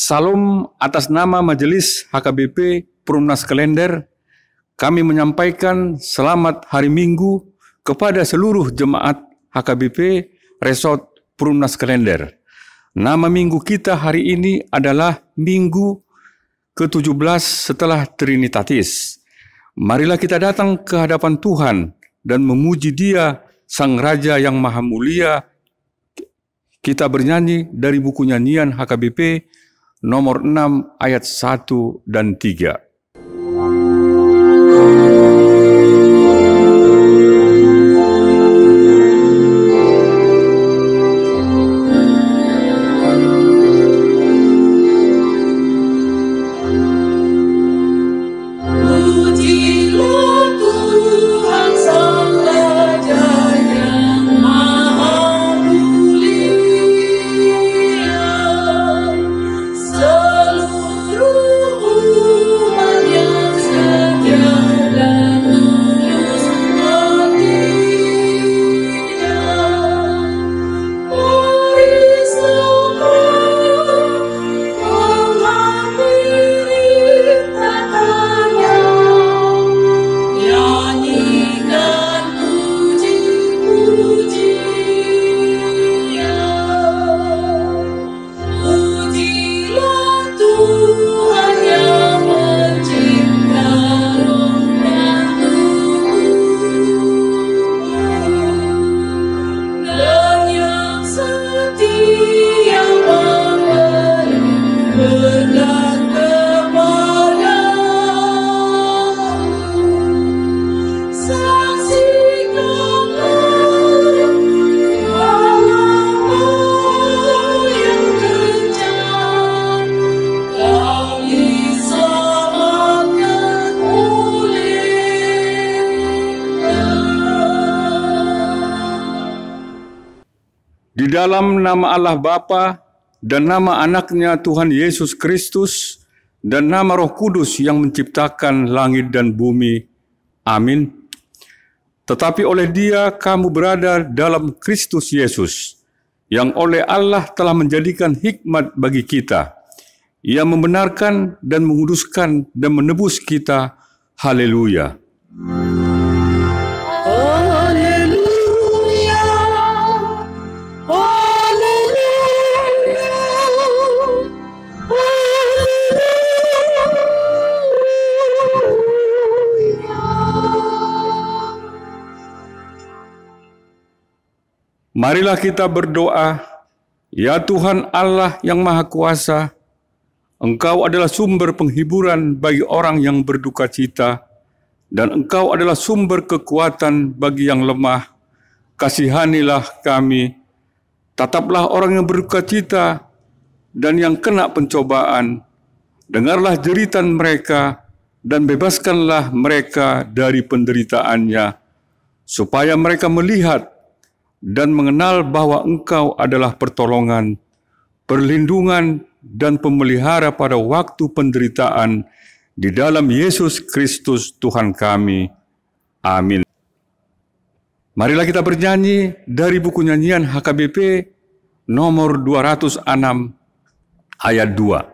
Salam atas nama Majelis HKBP Perumnas Klender, kami menyampaikan selamat hari Minggu kepada seluruh jemaat HKBP Resort Perumnas Klender. Nama minggu kita hari ini adalah Minggu ke-17 setelah Trinitatis. Marilah kita datang ke hadapan Tuhan dan memuji Dia, Sang Raja yang Maha Mulia. Kita bernyanyi dari buku nyanyian HKBP nomor 6 ayat 1 dan 3. Di dalam nama Allah Bapa dan nama anaknya Tuhan Yesus Kristus dan nama Roh Kudus yang menciptakan langit dan bumi. Amin. Tetapi oleh Dia kamu berada dalam Kristus Yesus, yang oleh Allah telah menjadikan hikmat bagi kita. Ia membenarkan dan menguduskan dan menebus kita. Haleluya. Marilah kita berdoa. Ya Tuhan Allah yang Maha Kuasa, Engkau adalah sumber penghiburan bagi orang yang berduka cita, dan Engkau adalah sumber kekuatan bagi yang lemah. Kasihanilah kami. Tataplah orang yang berduka cita dan yang kena pencobaan. Dengarlah jeritan mereka dan bebaskanlah mereka dari penderitaannya, supaya mereka melihat dan mengenal bahwa Engkau adalah pertolongan, perlindungan, dan pemelihara pada waktu penderitaan di dalam Yesus Kristus Tuhan kami. Amin. Marilah kita bernyanyi dari buku nyanyian HKBP nomor 206 ayat 2.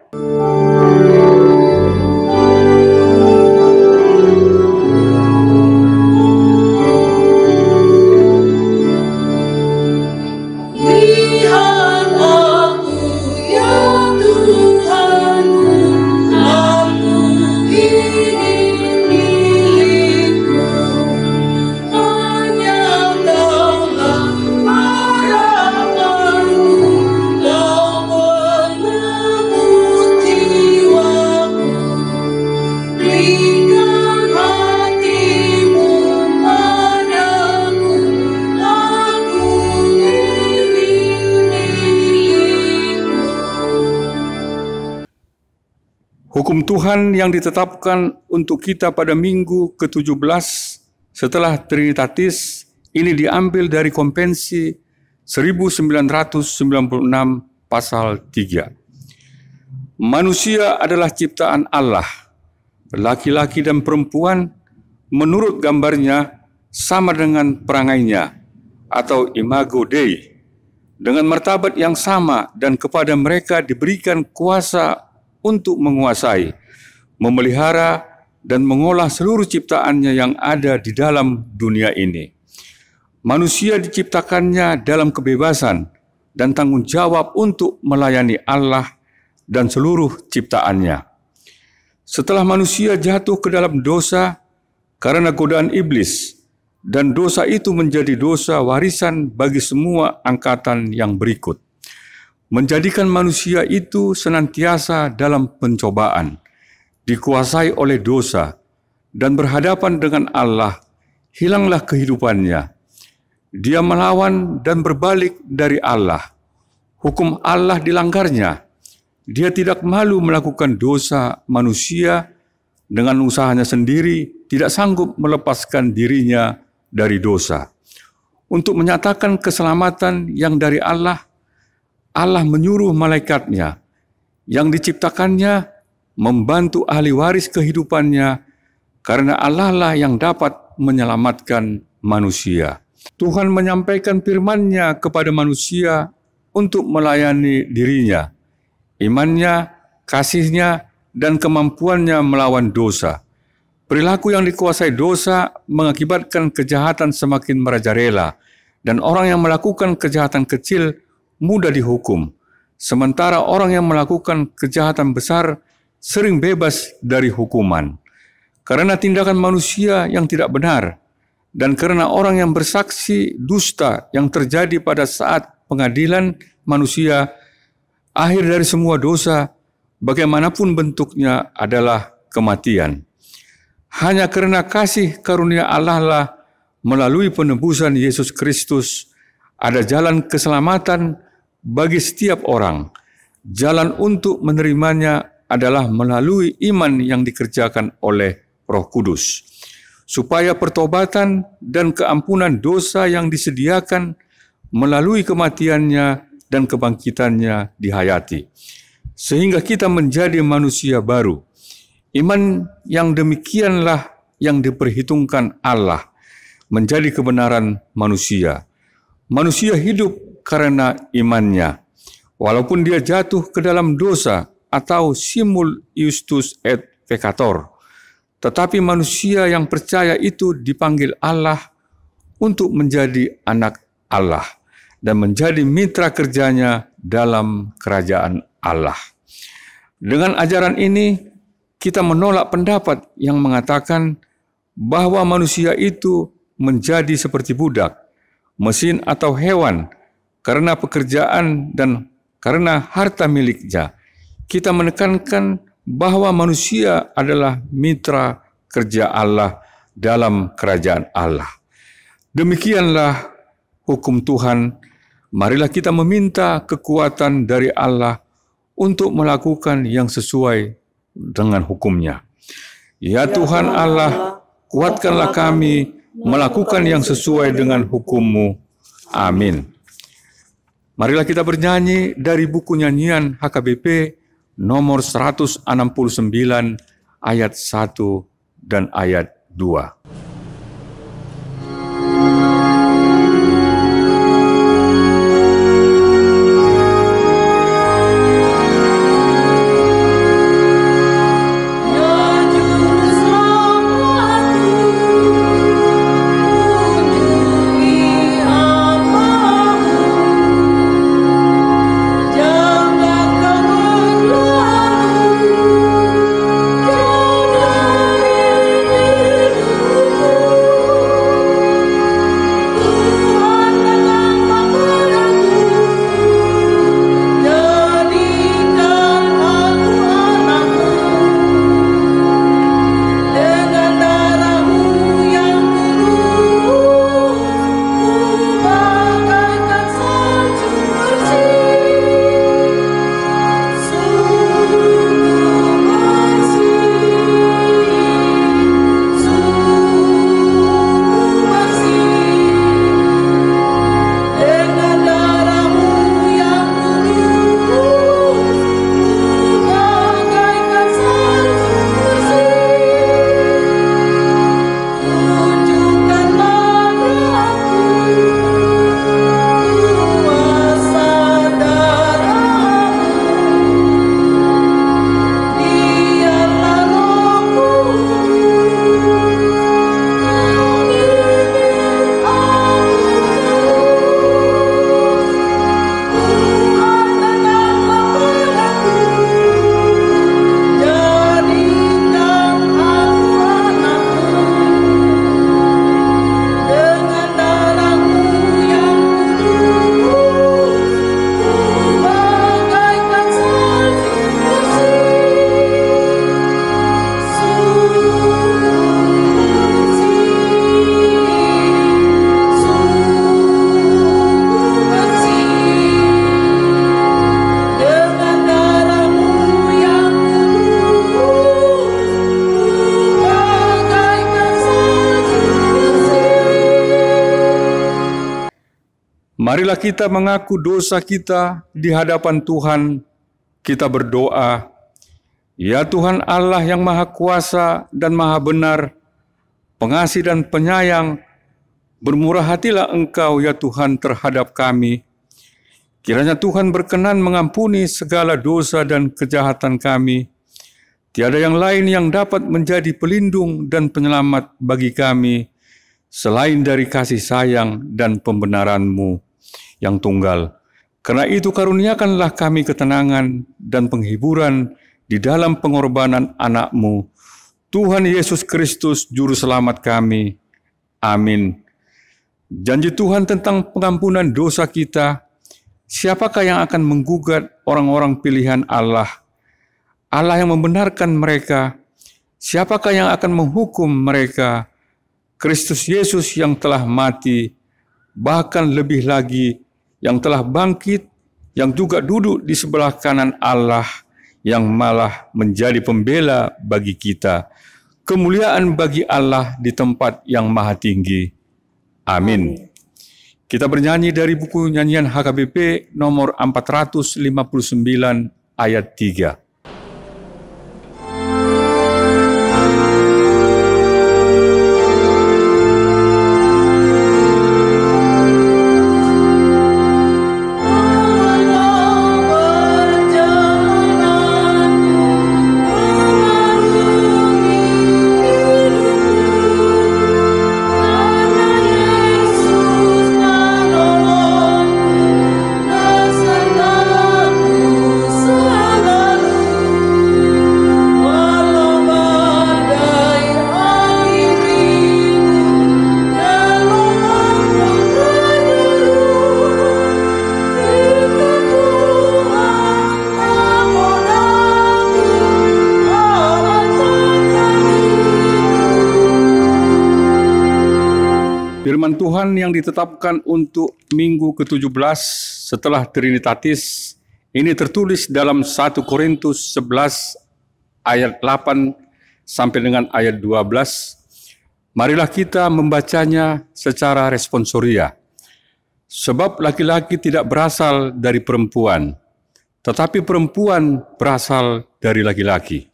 Hukum Tuhan yang ditetapkan untuk kita pada minggu ke-17 setelah Trinitatis ini diambil dari Konvensi 1996 pasal 3. Manusia adalah ciptaan Allah, laki-laki dan perempuan menurut gambarnya sama dengan perangainya atau imago Dei, dengan martabat yang sama, dan kepada mereka diberikan kuasa untuk menguasai, memelihara, dan mengolah seluruh ciptaannya yang ada di dalam dunia ini. Manusia diciptakannya dalam kebebasan dan tanggung jawab untuk melayani Allah dan seluruh ciptaannya. Setelah manusia jatuh ke dalam dosa karena godaan iblis, dan dosa itu menjadi dosa warisan bagi semua angkatan yang berikut, menjadikan manusia itu senantiasa dalam pencobaan, dikuasai oleh dosa, dan berhadapan dengan Allah, hilanglah kehidupannya. Dia melawan dan berbalik dari Allah. Hukum Allah dilanggarnya. Dia tidak malu melakukan dosa manusia dengan usahanya sendiri, tidak sanggup melepaskan dirinya dari dosa. Untuk menyatakan keselamatan yang dari Allah, Allah menyuruh malaikatnya yang diciptakannya membantu ahli waris kehidupannya, karena Allah lah yang dapat menyelamatkan manusia. Tuhan menyampaikan firman-Nya kepada manusia untuk melayani dirinya, imannya, kasihnya, dan kemampuannya melawan dosa. Perilaku yang dikuasai dosa mengakibatkan kejahatan semakin merajalela, dan orang yang melakukan kejahatan kecil mudah dihukum, sementara orang yang melakukan kejahatan besar sering bebas dari hukuman. Karena tindakan manusia yang tidak benar, dan karena orang yang bersaksi dusta yang terjadi pada saat pengadilan manusia, akhir dari semua dosa, bagaimanapun bentuknya, adalah kematian. Hanya karena kasih karunia Allah lah melalui penebusan Yesus Kristus ada jalan keselamatan bagi setiap orang. Jalan untuk menerimanya adalah melalui iman yang dikerjakan oleh Roh Kudus, supaya pertobatan dan keampunan dosa yang disediakan melalui kematiannya dan kebangkitannya dihayati, sehingga kita menjadi manusia baru. Iman yang demikianlah yang diperhitungkan Allah menjadi kebenaran manusia. Manusia hidup karena imannya, walaupun dia jatuh ke dalam dosa atau simul iustus et peccator. Tetapi manusia yang percaya itu dipanggil Allah untuk menjadi anak Allah dan menjadi mitra kerjanya dalam kerajaan Allah. Dengan ajaran ini, kita menolak pendapat yang mengatakan bahwa manusia itu menjadi seperti budak, mesin atau hewan karena pekerjaan dan karena harta miliknya. Kita menekankan bahwa manusia adalah mitra kerja Allah dalam kerajaan Allah. Demikianlah hukum Tuhan. Marilah kita meminta kekuatan dari Allah untuk melakukan yang sesuai dengan hukum-Nya. Ya Tuhan Allah, kuatkanlah kami melakukan yang sesuai dengan hukum-Mu. Amin. Marilah kita bernyanyi dari buku nyanyian HKBP nomor 169 ayat 1 dan ayat 2. Jangan Marilah kita mengaku dosa kita di hadapan Tuhan. Kita berdoa, ya Tuhan Allah yang Maha Kuasa dan Maha Benar, pengasih dan penyayang, bermurah hatilah Engkau ya Tuhan terhadap kami. Kiranya Tuhan berkenan mengampuni segala dosa dan kejahatan kami. Tiada yang lain yang dapat menjadi pelindung dan penyelamat bagi kami, selain dari kasih sayang dan pembenaran-Mu yang tunggal. Karena itu karuniakanlah kami ketenangan dan penghiburan di dalam pengorbanan anak-Mu, Tuhan Yesus Kristus, Juru Selamat kami. Amin. Janji Tuhan tentang pengampunan dosa kita, siapakah yang akan menggugat orang-orang pilihan Allah? Allah yang membenarkan mereka, siapakah yang akan menghukum mereka? Kristus Yesus yang telah mati, bahkan lebih lagi yang telah bangkit, yang juga duduk di sebelah kanan Allah, yang malah menjadi pembela bagi kita. Kemuliaan bagi Allah di tempat yang maha tinggi. Amin. Kita bernyanyi dari buku nyanyian HKBP nomor 459 ayat 3. Firman Tuhan yang ditetapkan untuk minggu ke-17 setelah Trinitatis ini tertulis dalam 1 Korintus 11 ayat 8 sampai dengan ayat 12. Marilah kita membacanya secara responsoria. Sebab laki-laki tidak berasal dari perempuan, tetapi perempuan berasal dari laki-laki.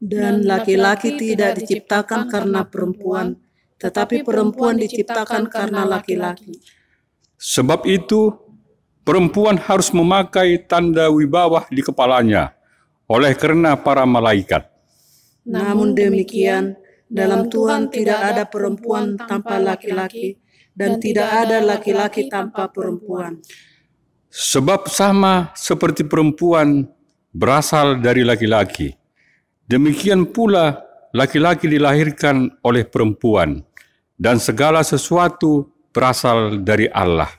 Dan laki-laki tidak diciptakan karena perempuan, tetapi perempuan diciptakan karena laki-laki. Sebab itu, perempuan harus memakai tanda wibawah di kepalanya, oleh karena para malaikat. Namun demikian, dalam Tuhan tidak ada perempuan tanpa laki-laki, dan tidak ada laki-laki tanpa perempuan. Sebab sama seperti perempuan berasal dari laki-laki, demikian pula laki-laki dilahirkan oleh perempuan, dan segala sesuatu berasal dari Allah.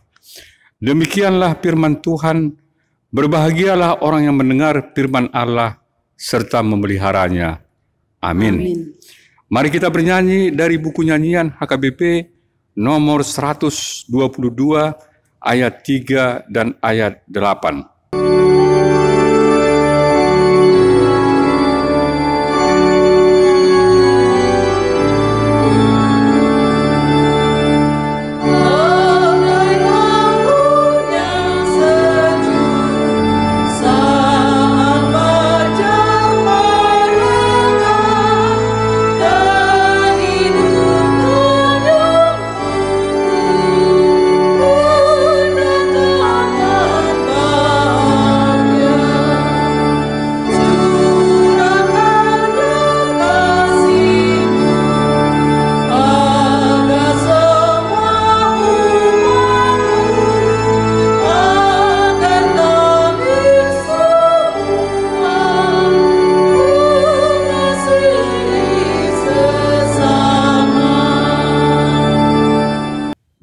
Demikianlah firman Tuhan, berbahagialah orang yang mendengar firman Allah, serta memeliharanya. Amin. Mari kita bernyanyi dari buku nyanyian HKBP nomor 122 ayat 3 dan ayat 8.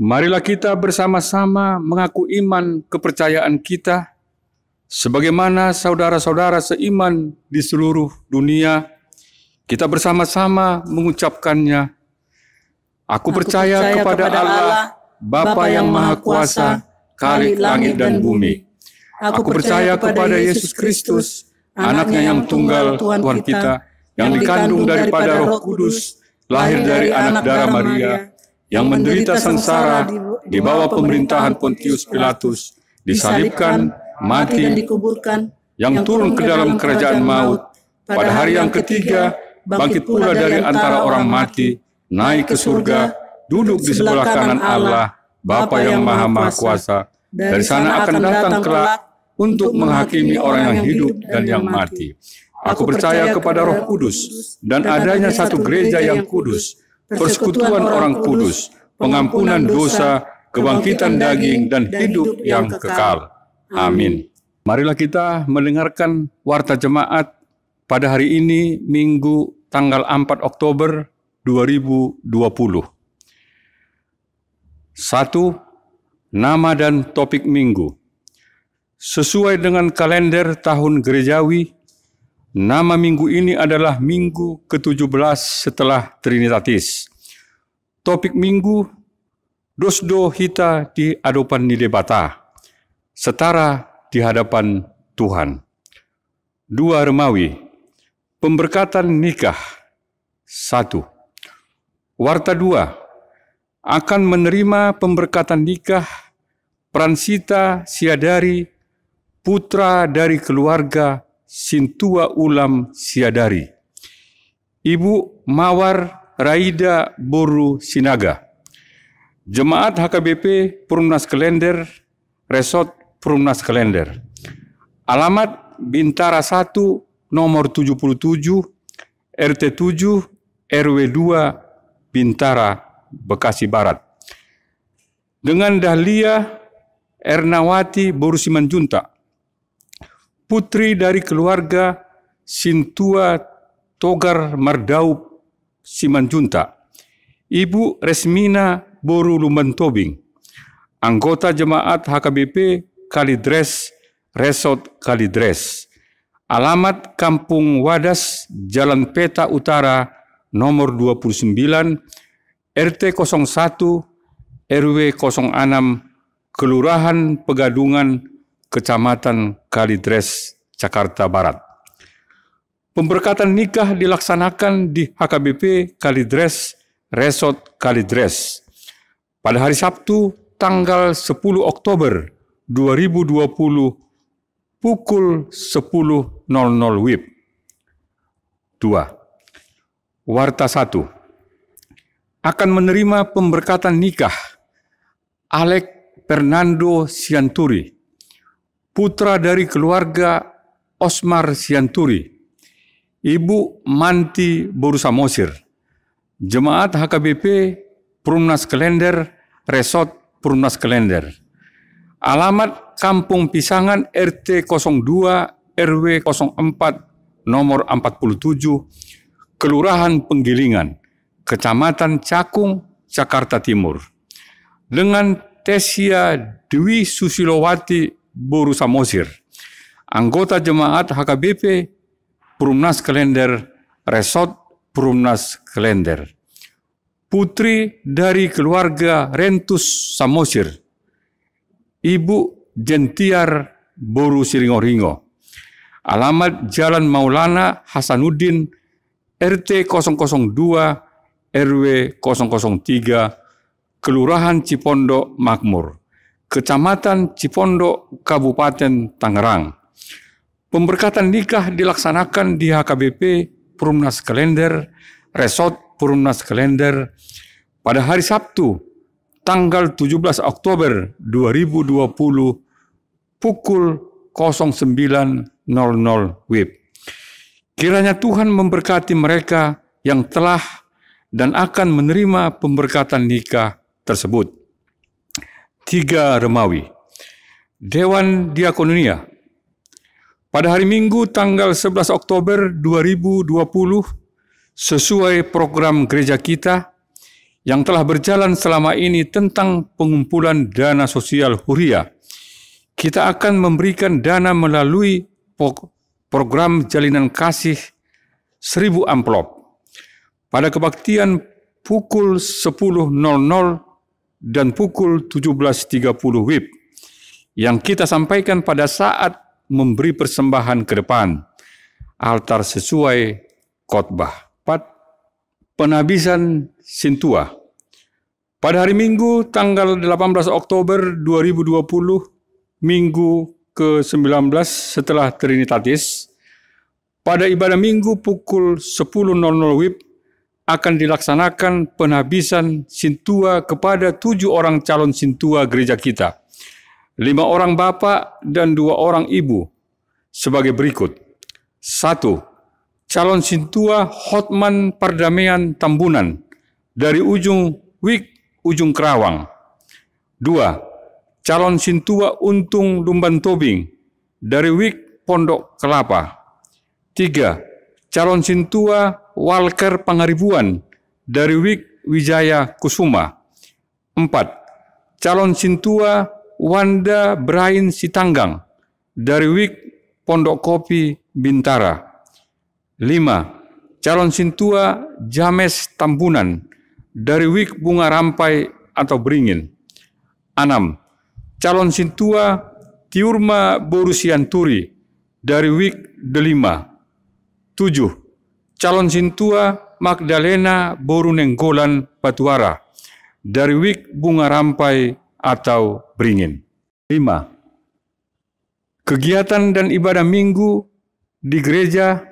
Marilah kita bersama-sama mengaku iman kepercayaan kita, sebagaimana saudara-saudara seiman di seluruh dunia, kita bersama-sama mengucapkannya. Aku percaya kepada Allah, Bapa yang Maha Kuasa, Khalik langit dan bumi. Aku percaya kepada Yesus Kristus, Anaknya yang tunggal Tuhan kita, yang dikandung daripada Roh Kudus, lahir dari anak darah Maria, yang menderita sengsara di bawah pemerintahan Pontius Pilatus, disalibkan, mati, dan dikuburkan, yang turun ke dalam kerajaan maut, pada hari yang ketiga bangkit pula dari antara orang mati, naik ke surga, duduk di sebelah kanan Allah, Bapa yang Maha Kuasa. Dari sana akan datang kelak untuk menghakimi orang yang hidup dan yang mati. Aku percaya kepada Roh Kudus dan adanya satu gereja yang kudus, persekutuan orang kudus, pengampunan dosa, kebangkitan daging, dan hidup yang kekal. Amin. Marilah kita mendengarkan warta jemaat pada hari ini, Minggu tanggal 4 Oktober 2020. 1. Nama dan topik minggu. Sesuai dengan kalender tahun gerejawi, nama minggu ini adalah minggu ke-17 setelah Trinitatis. Topik minggu, Dosdo hita di hadapan Nidebata, setara di hadapan Tuhan. 2 Remawi, pemberkatan nikah. 1. Warta 2, akan menerima pemberkatan nikah Pransita Siadari, putra dari keluarga Sintua Ulam Siadari. Ibu Mawar Raida Boru Sinaga. Jemaat HKBP Perumnas Klender, Resort Perumnas Klender. Alamat Bintara 1, nomor 77, RT 7, RW 2, Bintara, Bekasi Barat. Dengan Dahlia Ernawati Boru Simanjuntak, putri dari keluarga Sintua Togar Mardaup Simanjuntak. Ibu Resmina Boru Lumbantobing, anggota jemaat HKBP Kalidres, Resort Kalidres. Alamat Kampung Wadas, Jalan Peta Utara, nomor 29, RT 01, RW 06, Kelurahan Pegadungan, Kecamatan Kalidres, Jakarta Barat. Pemberkatan nikah dilaksanakan di HKBP Kalidres, Resort Kalidres, pada hari Sabtu tanggal 10 Oktober 2020 pukul 10.00 WIB. 2. Warta 1. Akan menerima pemberkatan nikah Alek Fernando Sianturi, putra dari keluarga Osmar Sianturi. Ibu Manti Boru Samosir. Jemaat HKBP Perumnas Klender, Resort Perumnas Klender. Alamat Kampung Pisangan RT 02 RW 04 nomor 47, Kelurahan Penggilingan, Kecamatan Cakung, Jakarta Timur. Dengan Tesia Dwi Susilowati Boru Samosir, anggota jemaat HKBP Perumnas Klender, Resort Perumnas Klender. Putri dari keluarga Rentus Samosir, Ibu Jentiar Boru Siringo-ringo. Alamat Jalan Maulana Hasanuddin, RT 002, RW 003, Kelurahan Cipondo Makmur, Kecamatan Cipondo, Kabupaten Tangerang. Pemberkatan nikah dilaksanakan di HKBP Perumnas Klender, Resort Perumnas Klender, pada hari Sabtu, tanggal 17 Oktober 2020, pukul 09.00 WIB. Kiranya Tuhan memberkati mereka yang telah dan akan menerima pemberkatan nikah tersebut. 3 Remawi. Dewan Diakonia. Pada hari Minggu tanggal 11 Oktober 2020, sesuai program gereja kita yang telah berjalan selama ini tentang pengumpulan dana sosial Huria, kita akan memberikan dana melalui program jalinan kasih 1000 amplop pada kebaktian pukul 10.00 dan pukul 17.30 WIB yang kita sampaikan pada saat memberi persembahan ke depan altar sesuai khotbah. 4. Penabisan Sintua. Pada hari Minggu tanggal 18 Oktober 2020, Minggu ke-19 setelah Trinitatis, pada ibadah Minggu pukul 10.00 WIB akan dilaksanakan penghabisan sintua kepada 7 orang calon sintua gereja kita, 5 orang bapak dan 2 orang ibu, sebagai berikut. 1. Calon sintua Hotman Pardamaian Tambunan dari ujung WIB Ujung Kerawang. 2. Calon sintua Untung Lumban Tobing dari WIB Pondok Kelapa. 3. Calon sintua Walker Pangaribuan dari WIB Wijaya Kusuma. 4. Calon sintua Wanda Brain Sitanggang dari WIB Pondok Kopi Bintara. 5. Calon sintua James Tambunan dari WIB Bunga Rampai atau Beringin. 6. Calon sintua Tiurma Borusianturi dari WIB Delima. 7. Calon sintua Magdalena Borunenggolan Batuara dari WIB Bunga Rampai atau Beringin. 5. Kegiatan dan ibadah Minggu di gereja.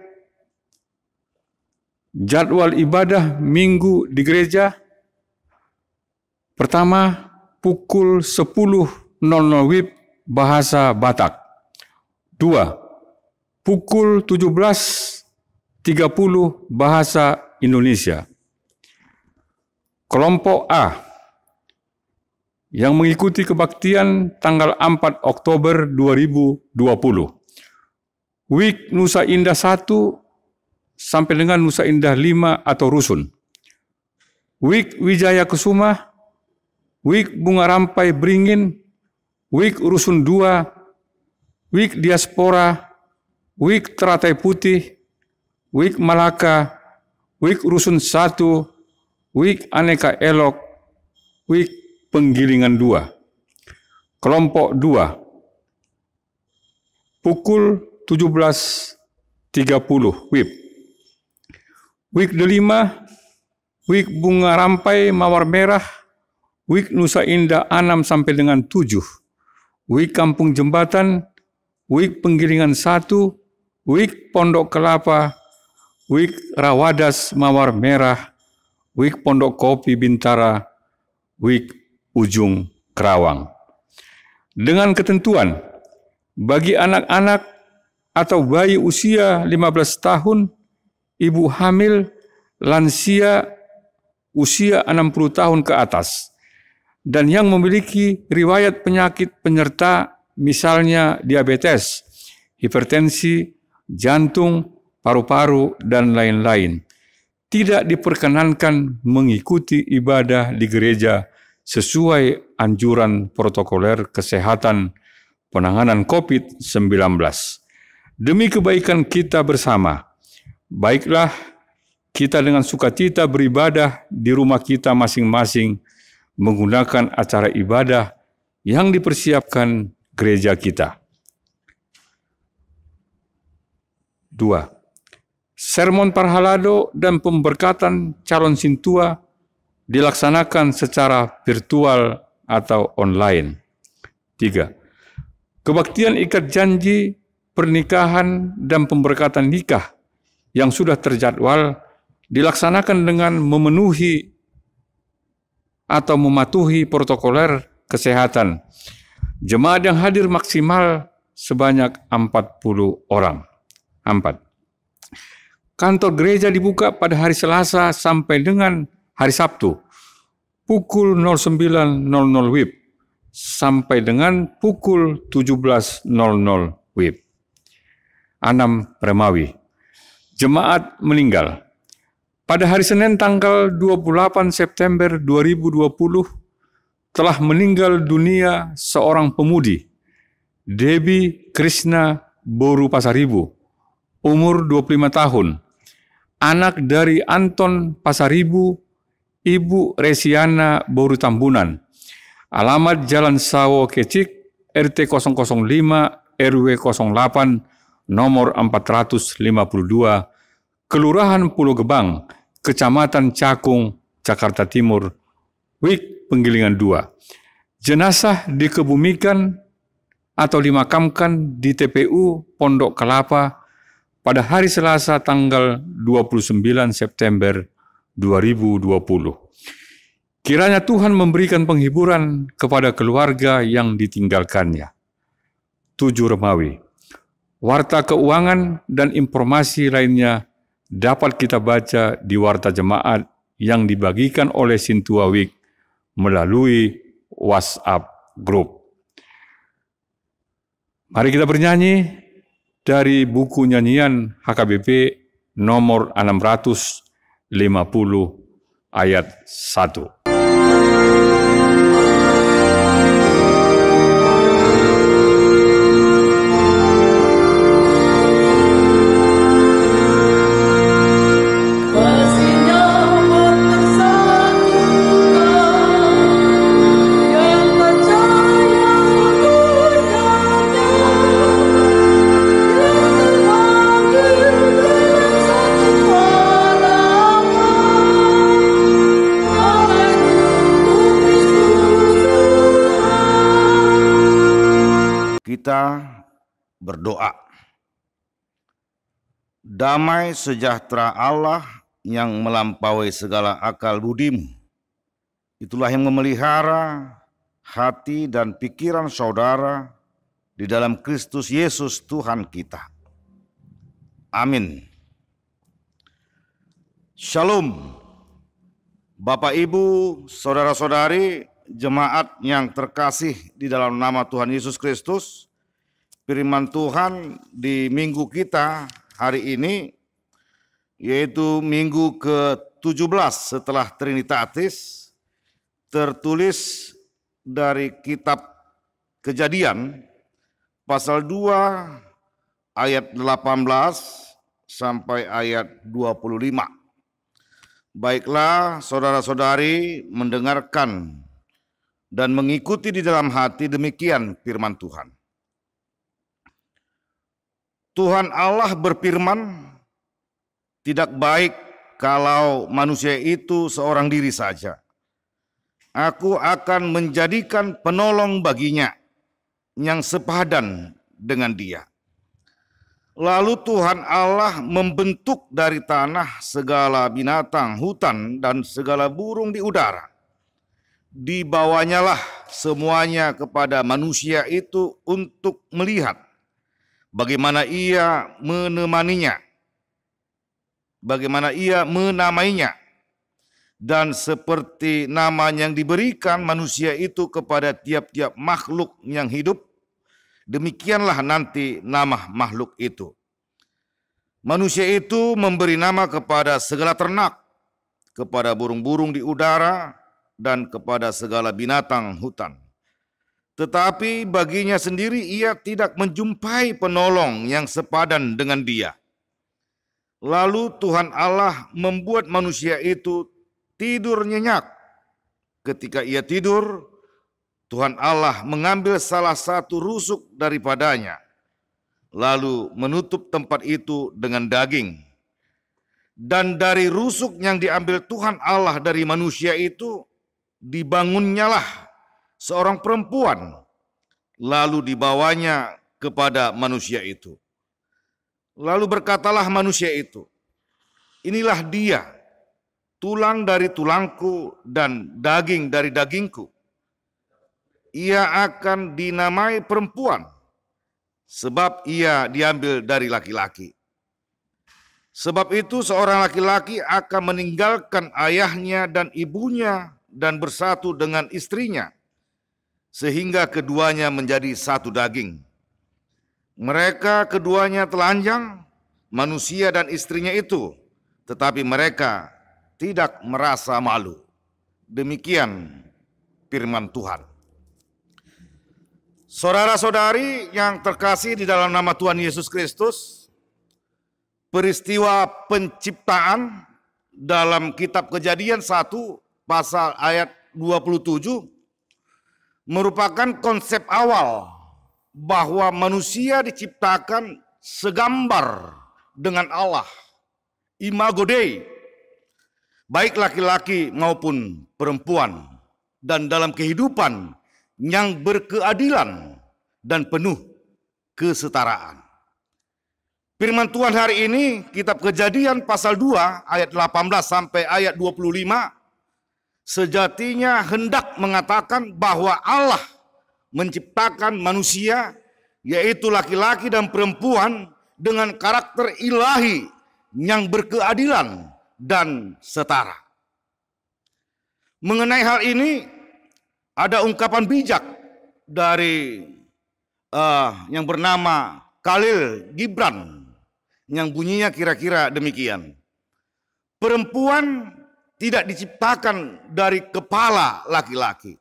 Jadwal ibadah Minggu di gereja. Pertama, pukul 10.00 WIB bahasa Batak. 2. Pukul 17.30 bahasa Indonesia. Kelompok A yang mengikuti kebaktian tanggal 4 Oktober 2020. WIB Nusa Indah 1 sampai dengan Nusa Indah 5 atau Rusun. WIB Wijaya Kusuma, WIB Bunga Rampai Beringin, WIB Rusun 2, WIB Diaspora, WIB Teratai Putih, WIB Malaka, WIB Rusun 1, WIB Aneka Elok, WIB Penggilingan 2. Kelompok 2, pukul 17.30 WIB. WIB Delima, WIB Bunga Rampai Mawar Merah, WIB Nusa Indah 6 sampai dengan 7, WIB Kampung Jembatan, WIB Penggilingan 1, WIB Pondok Kelapa, WIB Rawadas Mawar Merah, WIB Pondok Kopi Bintara, WIB Ujung Kerawang. Dengan ketentuan, bagi anak-anak atau bayi usia 15 tahun, ibu hamil, lansia usia 60 tahun ke atas, dan yang memiliki riwayat penyakit penyerta misalnya diabetes, hipertensi, jantung, paru-paru, dan lain-lain, tidak diperkenankan mengikuti ibadah di gereja sesuai anjuran protokoler kesehatan penanganan COVID-19. Demi kebaikan kita bersama, baiklah kita dengan sukacita beribadah di rumah kita masing-masing menggunakan acara ibadah yang dipersiapkan gereja kita. 2. Sermon Parhalado dan pemberkatan calon sintua dilaksanakan secara virtual atau online. 3. Kebaktian ikat janji, pernikahan, dan pemberkatan nikah yang sudah terjadwal dilaksanakan dengan memenuhi atau mematuhi protokoler kesehatan. Jemaat yang hadir maksimal sebanyak 40 orang. 4. Kantor gereja dibuka pada hari Selasa sampai dengan hari Sabtu, pukul 09.00 WIB sampai dengan pukul 17.00 WIB. 6. Remawi. Jemaat meninggal. Pada hari Senin tanggal 28 September 2020 telah meninggal dunia seorang pemudi, Debbie Krishna Boru Pasaribu, umur 25 tahun, anak dari Anton Pasaribu, Ibu Resiana Boru Tambunan, alamat Jalan Sawo Kecik, RT 005, RW 08, nomor 452, Kelurahan Pulau Gebang, Kecamatan Cakung, Jakarta Timur, WIB Penggilingan 2. Jenazah dikebumikan atau dimakamkan di TPU Pondok Kelapa pada hari Selasa tanggal 29 September 2020. Kiranya Tuhan memberikan penghiburan kepada keluarga yang ditinggalkannya. 7 Romawi. Warta keuangan dan informasi lainnya dapat kita baca di Warta Jemaat yang dibagikan oleh Sintua Week melalui WhatsApp Group. Mari kita bernyanyi dari buku nyanyian HKBP nomor 650 ayat 1. Kita berdoa. Damai sejahtera Allah yang melampaui segala akal budimu, itulah yang memelihara hati dan pikiran saudara di dalam Kristus Yesus Tuhan kita. Amin. Shalom. Bapak, Ibu, saudara-saudari, jemaat yang terkasih di dalam nama Tuhan Yesus Kristus. Firman Tuhan di minggu kita hari ini, yaitu minggu ke-17 setelah Trinitatis, tertulis dari kitab Kejadian pasal 2 ayat 18 sampai ayat 25. Baiklah saudara-saudari mendengarkan dan mengikuti di dalam hati, demikian firman Tuhan. Tuhan Allah berfirman, tidak baik kalau manusia itu seorang diri saja. Aku akan menjadikan penolong baginya yang sepadan dengan dia. Lalu Tuhan Allah membentuk dari tanah segala binatang hutan dan segala burung di udara. Dibawanyalah semuanya kepada manusia itu untuk melihat bagaimana ia menemaninya, bagaimana ia menamainya, dan seperti nama yang diberikan manusia itu kepada tiap-tiap makhluk yang hidup, demikianlah nanti nama makhluk itu. Manusia itu memberi nama kepada segala ternak, kepada burung-burung di udara, dan kepada segala binatang hutan. Tetapi baginya sendiri ia tidak menjumpai penolong yang sepadan dengan dia. Lalu Tuhan Allah membuat manusia itu tidur nyenyak. Ketika ia tidur, Tuhan Allah mengambil salah satu rusuk daripadanya, lalu menutup tempat itu dengan daging. Dan dari rusuk yang diambil Tuhan Allah dari manusia itu, dibangunnyalah seorang perempuan, lalu dibawanya kepada manusia itu. Lalu berkatalah manusia itu, inilah dia, tulang dari tulangku dan daging dari dagingku. Ia akan dinamai perempuan, sebab ia diambil dari laki-laki. Sebab itu seorang laki-laki akan meninggalkan ayahnya dan ibunya dan bersatu dengan istrinya, sehingga keduanya menjadi satu daging. Mereka keduanya telanjang, manusia dan istrinya itu, tetapi mereka tidak merasa malu. Demikian firman Tuhan. Saudara-saudari yang terkasih di dalam nama Tuhan Yesus Kristus, peristiwa penciptaan dalam kitab Kejadian 1 pasal ayat 27 merupakan konsep awal bahwa manusia diciptakan segambar dengan Allah, imago Dei, baik laki-laki maupun perempuan dan dalam kehidupan yang berkeadilan dan penuh kesetaraan. Firman Tuhan hari ini, kitab Kejadian pasal 2 ayat 18 sampai ayat 25, sejatinya hendak mengatakan bahwa Allah menciptakan manusia, yaitu laki-laki dan perempuan dengan karakter ilahi yang berkeadilan dan setara. Mengenai hal ini, ada ungkapan bijak dari yang bernama Khalil Gibran yang bunyinya kira-kira demikian. Perempuan tidak diciptakan dari kepala laki-laki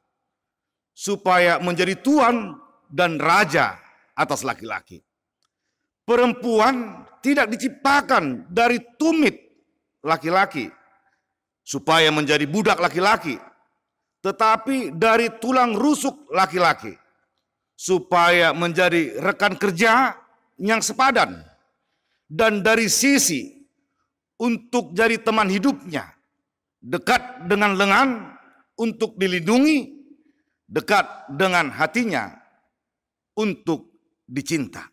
supaya menjadi tuan dan raja atas laki-laki. Perempuan tidak diciptakan dari tumit laki-laki supaya menjadi budak laki-laki, tetapi dari tulang rusuk laki-laki supaya menjadi rekan kerja yang sepadan, dan dari sisi untuk jadi teman hidupnya, dekat dengan lengan untuk dilindungi, dekat dengan hatinya untuk dicinta.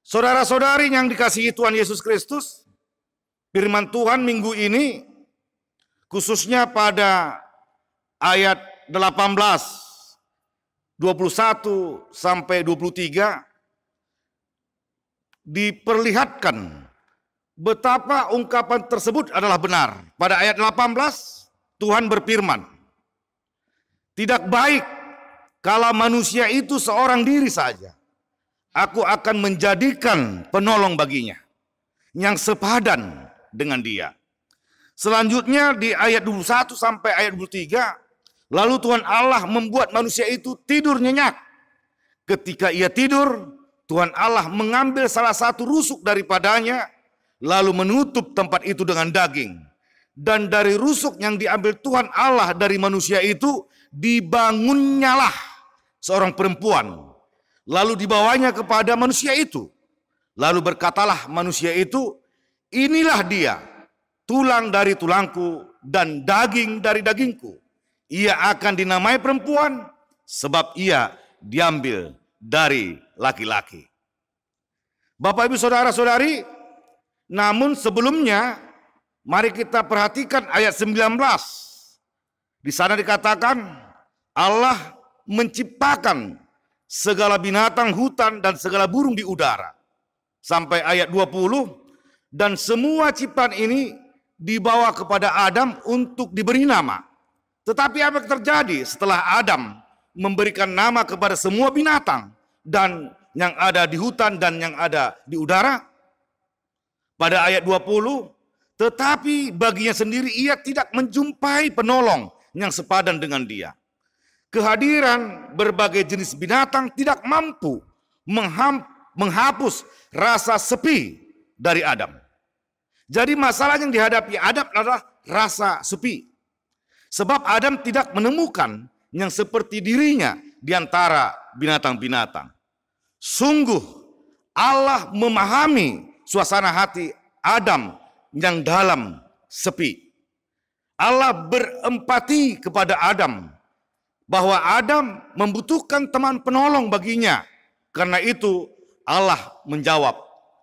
Saudara-saudari yang dikasihi Tuhan Yesus Kristus, firman Tuhan minggu ini khususnya pada ayat 18, 21 sampai 23 diperlihatkan betapa ungkapan tersebut adalah benar. Pada ayat 18 Tuhan berfirman, "Tidak baik kalau manusia itu seorang diri saja. Aku akan menjadikan penolong baginya yang sepadan dengan dia." Selanjutnya di ayat 21 sampai ayat 23, lalu Tuhan Allah membuat manusia itu tidur nyenyak. Ketika ia tidur, Tuhan Allah mengambil salah satu rusuk daripadanya, lalu menutup tempat itu dengan daging. Dan dari rusuk yang diambil Tuhan Allah dari manusia itu, dibangunnyalah seorang perempuan. Lalu dibawanya kepada manusia itu. Lalu berkatalah manusia itu, "Inilah dia, tulang dari tulangku dan daging dari dagingku. Ia akan dinamai perempuan sebab ia diambil dari laki-laki." Bapak, Ibu, saudara-saudari, namun sebelumnya mari kita perhatikan ayat 19. Di sana dikatakan Allah menciptakan segala binatang hutan dan segala burung di udara. Sampai ayat 20, dan semua ciptaan ini dibawa kepada Adam untuk diberi nama. Tetapi apa yang terjadi setelah Adam memberikan nama kepada semua binatang dan yang ada di hutan dan yang ada di udara? Pada ayat 20, tetapi baginya sendiri ia tidak menjumpai penolong yang sepadan dengan dia. Kehadiran berbagai jenis binatang tidak mampu menghapus rasa sepi dari Adam. Jadi masalah yang dihadapi Adam adalah rasa sepi. Sebab Adam tidak menemukan yang seperti dirinya di antara binatang-binatang. Sungguh Allah memahami suasana hati Adam yang dalam sepi. Allah berempati kepada Adam bahwa Adam membutuhkan teman penolong baginya. Karena itu Allah menjawab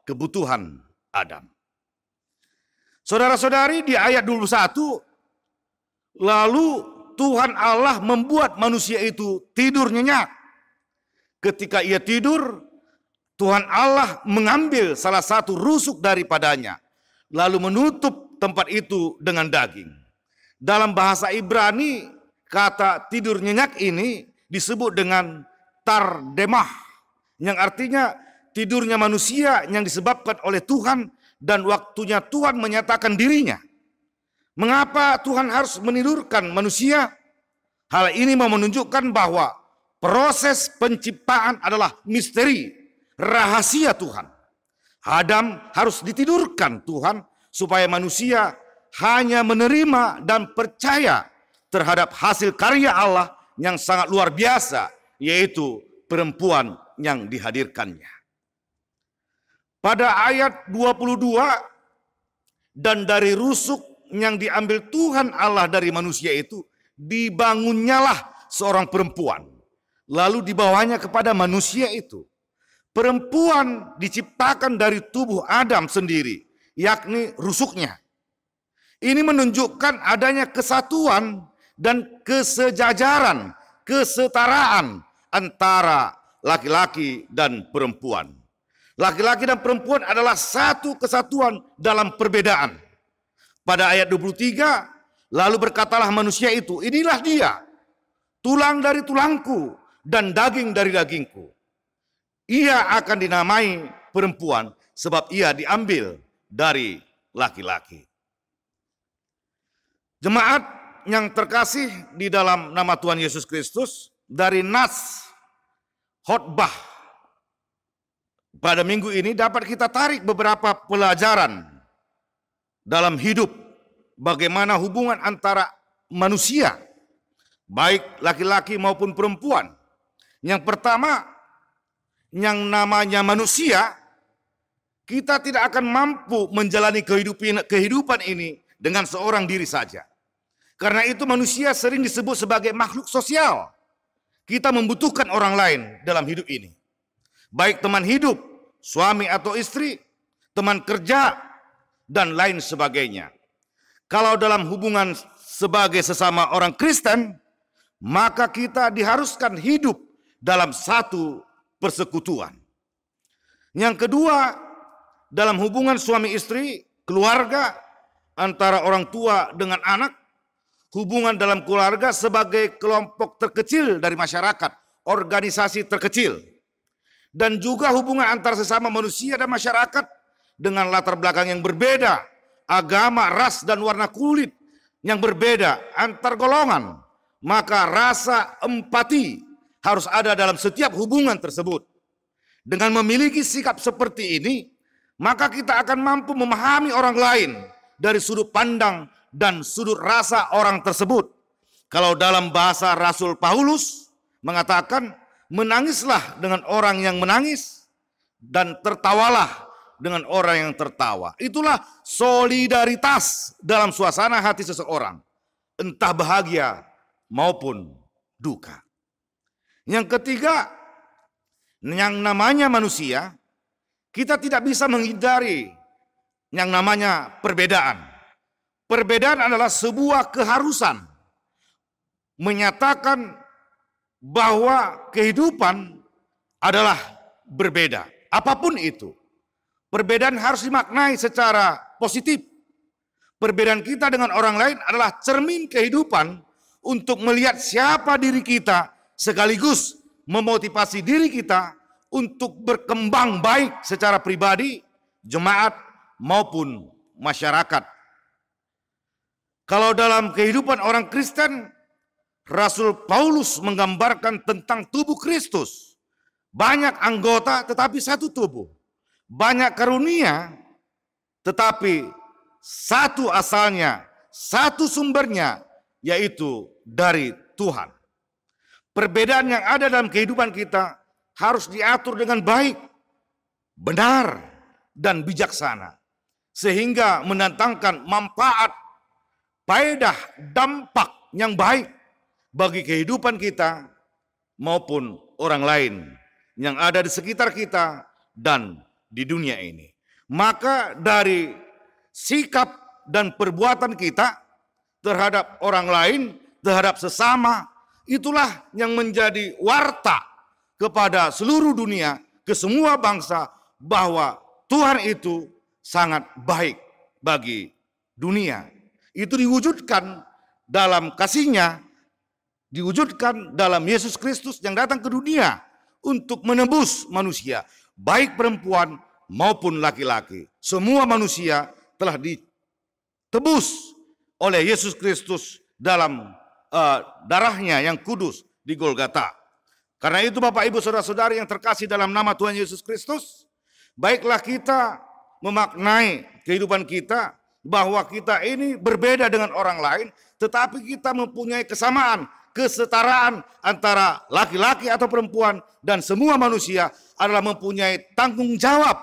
kebutuhan Adam. Saudara-saudari, di ayat 21, lalu Tuhan Allah membuat manusia itu tidur nyenyak. Ketika ia tidur, Tuhan Allah mengambil salah satu rusuk daripadanya, lalu menutup tempat itu dengan daging. Dalam bahasa Ibrani, kata tidur nyenyak ini disebut dengan tardemah, yang artinya tidurnya manusia yang disebabkan oleh Tuhan dan waktunya Tuhan menyatakan dirinya. Mengapa Tuhan harus menidurkan manusia? Hal ini mau menunjukkan bahwa proses penciptaan adalah misteri, rahasia Tuhan. Adam harus ditidurkan Tuhan supaya manusia hanya menerima dan percaya terhadap hasil karya Allah yang sangat luar biasa, yaitu perempuan yang dihadirkannya. Pada ayat 22, dan dari rusuk yang diambil Tuhan Allah dari manusia itu, dibangunnyalah seorang perempuan, lalu dibawanya kepada manusia itu. Perempuan diciptakan dari tubuh Adam sendiri, yakni rusuknya. Ini menunjukkan adanya kesatuan dan kesejajaran, kesetaraan antara laki-laki dan perempuan. Laki-laki dan perempuan adalah satu kesatuan dalam perbedaan. Pada ayat 23, lalu berkatalah manusia itu, inilah dia, tulang dari tulangku dan daging dari dagingku. Ia akan dinamai perempuan sebab ia diambil dari laki-laki. Jemaat yang terkasih di dalam nama Tuhan Yesus Kristus, dari nas khotbah pada minggu ini dapat kita tarik beberapa pelajaran dalam hidup bagaimana hubungan antara manusia, baik laki-laki maupun perempuan. Yang pertama, yang namanya manusia, kita tidak akan mampu menjalani kehidupan ini dengan seorang diri saja. Karena itu manusia sering disebut sebagai makhluk sosial. Kita membutuhkan orang lain dalam hidup ini. Baik teman hidup, suami atau istri, teman kerja, dan lain sebagainya. Kalau dalam hubungan sebagai sesama orang Kristen, maka kita diharuskan hidup dalam satu persekutuan. Yang kedua, dalam hubungan suami istri, keluarga, antara orang tua dengan anak, hubungan dalam keluarga sebagai kelompok terkecil dari masyarakat, organisasi terkecil. Dan juga hubungan antara sesama manusia dan masyarakat dengan latar belakang yang berbeda, agama, ras, dan warna kulit yang berbeda, antar golongan. Maka rasa empati harus ada dalam setiap hubungan tersebut. Dengan memiliki sikap seperti ini, maka kita akan mampu memahami orang lain dari sudut pandang dan sudut rasa orang tersebut. Kalau dalam bahasa Rasul Paulus mengatakan, menangislah dengan orang yang menangis dan tertawalah dengan orang yang tertawa. Itulah solidaritas dalam suasana hati seseorang, entah bahagia maupun duka. Yang ketiga, yang namanya manusia, kita tidak bisa menghindari yang namanya perbedaan. Perbedaan adalah sebuah keharusan menyatakan bahwa kehidupan adalah berbeda. Apapun itu, perbedaan harus dimaknai secara positif. Perbedaan kita dengan orang lain adalah cermin kehidupan untuk melihat siapa diri kita, sekaligus memotivasi diri kita untuk berkembang baik secara pribadi, jemaat, maupun masyarakat. Kalau dalam kehidupan orang Kristen, Rasul Paulus menggambarkan tentang tubuh Kristus. Banyak anggota tetapi satu tubuh. Banyak karunia tetapi satu asalnya, satu sumbernya, yaitu dari Tuhan. Perbedaan yang ada dalam kehidupan kita harus diatur dengan baik, benar, dan bijaksana. Sehingga mendatangkan manfaat, faedah, dampak yang baik bagi kehidupan kita maupun orang lain yang ada di sekitar kita dan di dunia ini. Maka dari sikap dan perbuatan kita terhadap orang lain, terhadap sesama, itulah yang menjadi warta kepada seluruh dunia, ke semua bangsa, bahwa Tuhan itu sangat baik bagi dunia. Itu diwujudkan dalam kasih-Nya, diwujudkan dalam Yesus Kristus yang datang ke dunia untuk menebus manusia, baik perempuan maupun laki-laki. Semua manusia telah ditebus oleh Yesus Kristus dalam darah-Nya yang kudus di Golgota. Karena itu Bapak Ibu Saudara-saudari yang terkasih dalam nama Tuhan Yesus Kristus, baiklah kita memaknai kehidupan kita bahwa kita ini berbeda dengan orang lain, tetapi kita mempunyai kesamaan, kesetaraan antara laki-laki atau perempuan, dan semua manusia adalah mempunyai tanggung jawab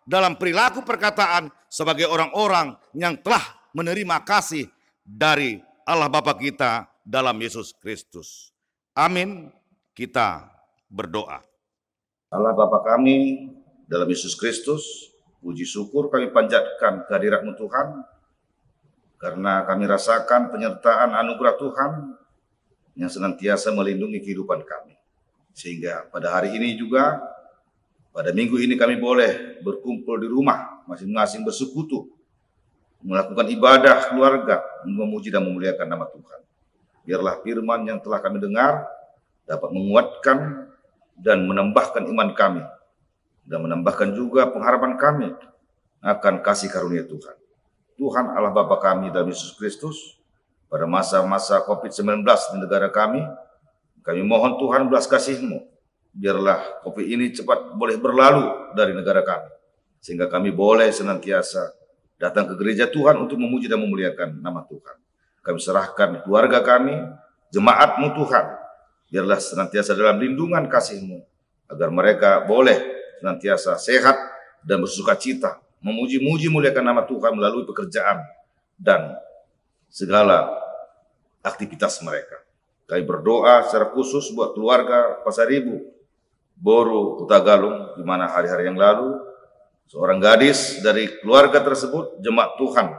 dalam perilaku perkataan sebagai orang-orang yang telah menerima kasih dari Allah Bapa kita dalam Yesus Kristus. Amin. Kita berdoa. Allah Bapa kami dalam Yesus Kristus, puji syukur kami panjatkan kehadirat-Mu Tuhan, karena kami rasakan penyertaan anugerah Tuhan yang senantiasa melindungi kehidupan kami. Sehingga pada hari ini juga, pada minggu ini kami boleh berkumpul di rumah, masing-masing bersekutu, melakukan ibadah keluarga, memuji dan memuliakan nama Tuhan. Biarlah firman yang telah kami dengar dapat menguatkan dan menambahkan iman kami, dan menambahkan juga pengharapan kami akan kasih karunia Tuhan. Tuhan Allah Bapa kami dalam Yesus Kristus, pada masa-masa COVID-19 di negara kami mohon Tuhan belas kasih-Mu, biarlah COVID ini cepat boleh berlalu dari negara kami, sehingga kami boleh senantiasa datang ke gereja Tuhan untuk memuji dan memuliakan nama Tuhan. Kami serahkan keluarga kami, jemaat-Mu Tuhan, biarlah senantiasa dalam lindungan kasih-Mu, agar mereka boleh senantiasa sehat dan bersuka cita, memuji-muji muliakan nama Tuhan melalui pekerjaan dan segala aktivitas mereka. Kami berdoa secara khusus buat keluarga Pasaribu, Boru, Kutagalung, di mana hari-hari yang lalu seorang gadis dari keluarga tersebut, jemaat Tuhan,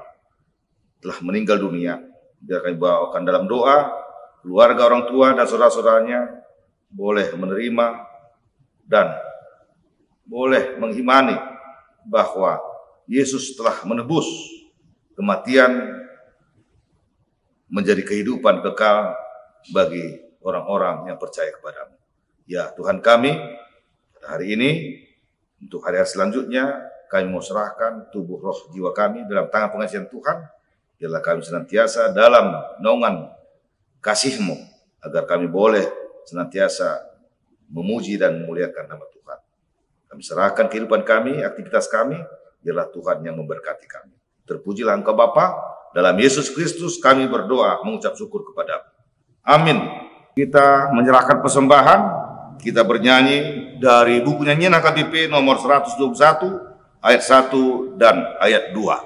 telah meninggal dunia. Biar kami bawakan dalam doa, keluarga, orang tua, dan saudara-saudaranya boleh menerima dan boleh mengimani bahwa Yesus telah menebus kematian menjadi kehidupan kekal bagi orang-orang yang percaya kepadamu. Ya Tuhan kami, pada hari ini, untuk hari-hari selanjutnya, kami mau serahkan tubuh, roh, jiwa kami dalam tangan pengasihan Tuhan. Biarlah kami senantiasa dalam naungan kasih-Mu, agar kami boleh senantiasa memuji dan memuliakan nama Tuhan. Kami serahkan kehidupan kami, aktivitas kami, biarlah Tuhan yang memberkati kami. Terpujilah Engkau Bapa, dalam Yesus Kristus kami berdoa mengucap syukur kepada-Mu. Amin. Kita menyerahkan persembahan, kita bernyanyi dari buku nyanyian HKBP nomor 121, ayat 1 dan ayat 2.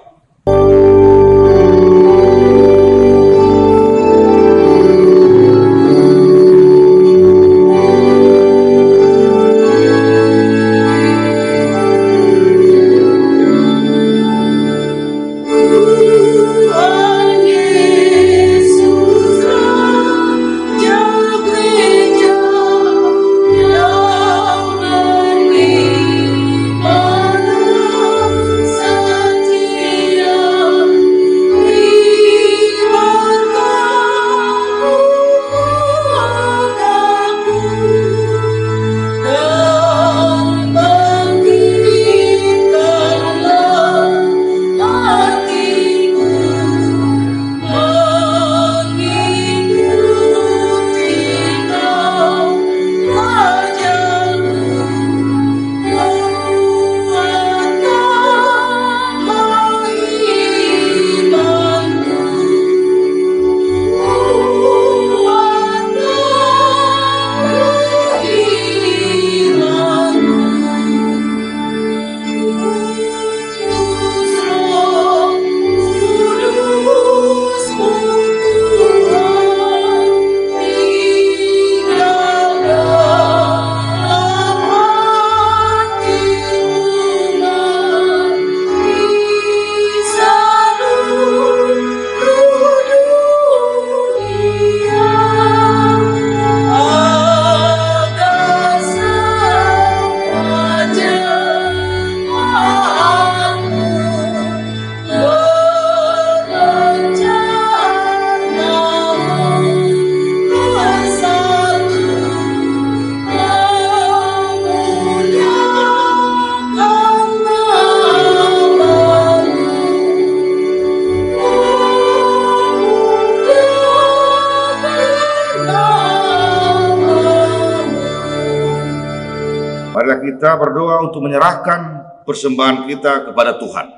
Marilah kita berdoa untuk menyerahkan persembahan kita kepada Tuhan.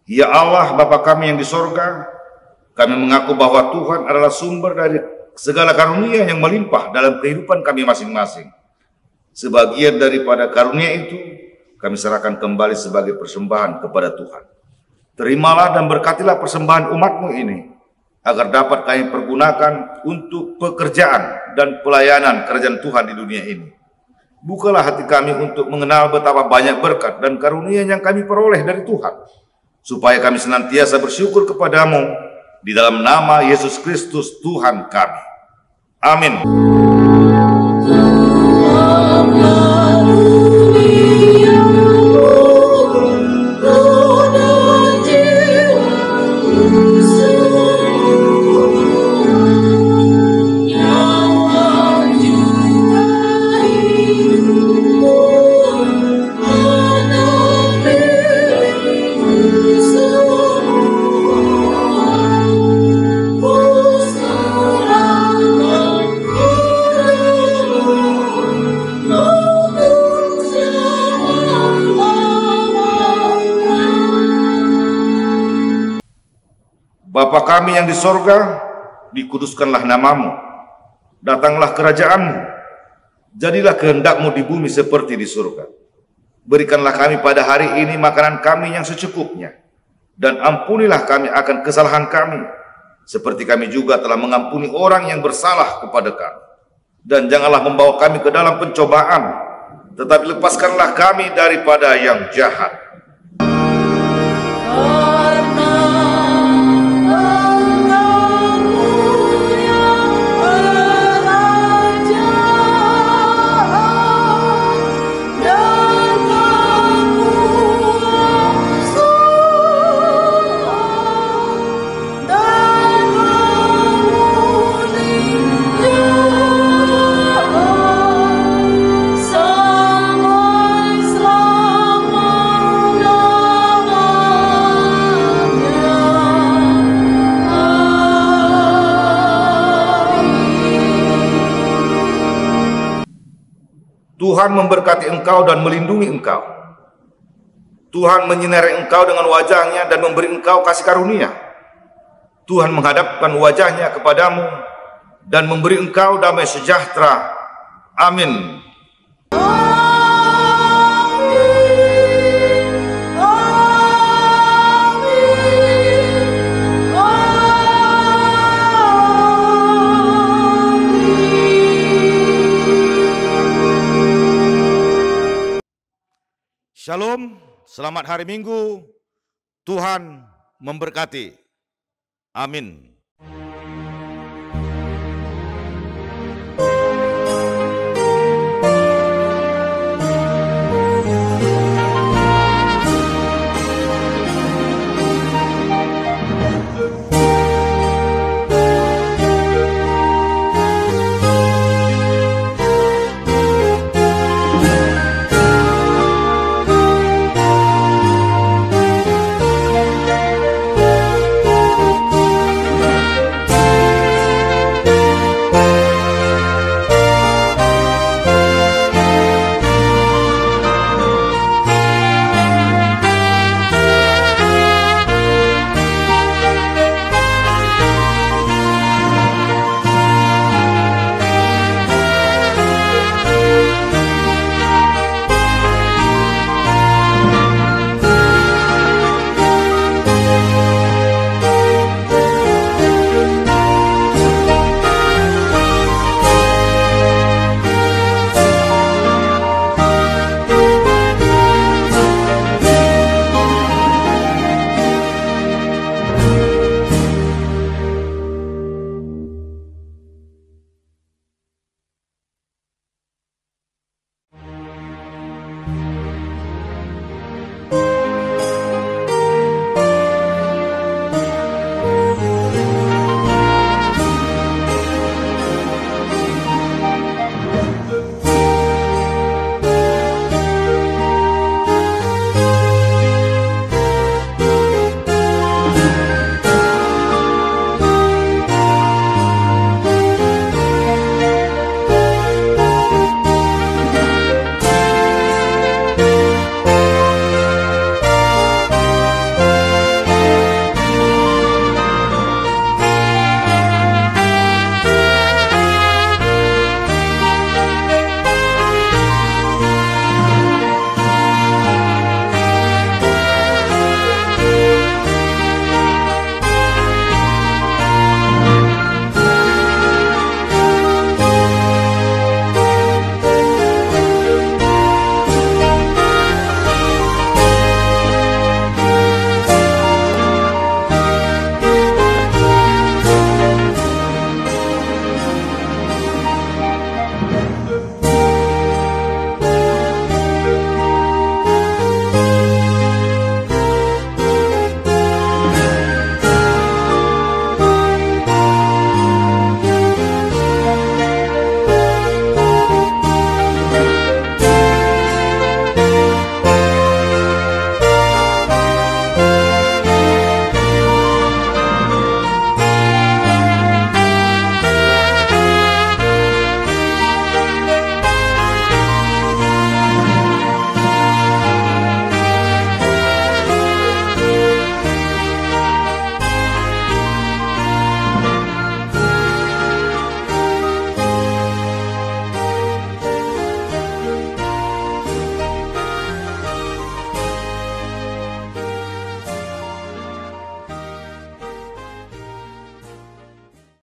Ya Allah, Bapa kami yang di sorga, kami mengaku bahwa Tuhan adalah sumber dari segala karunia yang melimpah dalam kehidupan kami masing-masing. Sebagian daripada karunia itu, kami serahkan kembali sebagai persembahan kepada Tuhan. Terimalah dan berkatilah persembahan umat-Mu ini, agar dapat kami pergunakan untuk pekerjaan dan pelayanan kerajaan Tuhan di dunia ini. Bukalah hati kami untuk mengenal betapa banyak berkat dan karunia yang kami peroleh dari Tuhan, supaya kami senantiasa bersyukur kepadamu di dalam nama Yesus Kristus Tuhan kami. Amin. Bapa kami yang di sorga, dikuduskanlah namamu, datanglah kerajaanmu, jadilah kehendakmu di bumi seperti di surga. Berikanlah kami pada hari ini makanan kami yang secukupnya, dan ampunilah kami akan kesalahan kami, seperti kami juga telah mengampuni orang yang bersalah kepada kami. Dan janganlah membawa kami ke dalam pencobaan, tetapi lepaskanlah kami daripada yang jahat. Tuhan memberkati engkau dan melindungi engkau. Tuhan menyinari engkau dengan wajah-Nya dan memberi engkau kasih karunia. Tuhan menghadapkan wajah-Nya kepadamu dan memberi engkau damai sejahtera. Amin. Shalom, selamat hari Minggu. Tuhan memberkati. Amin.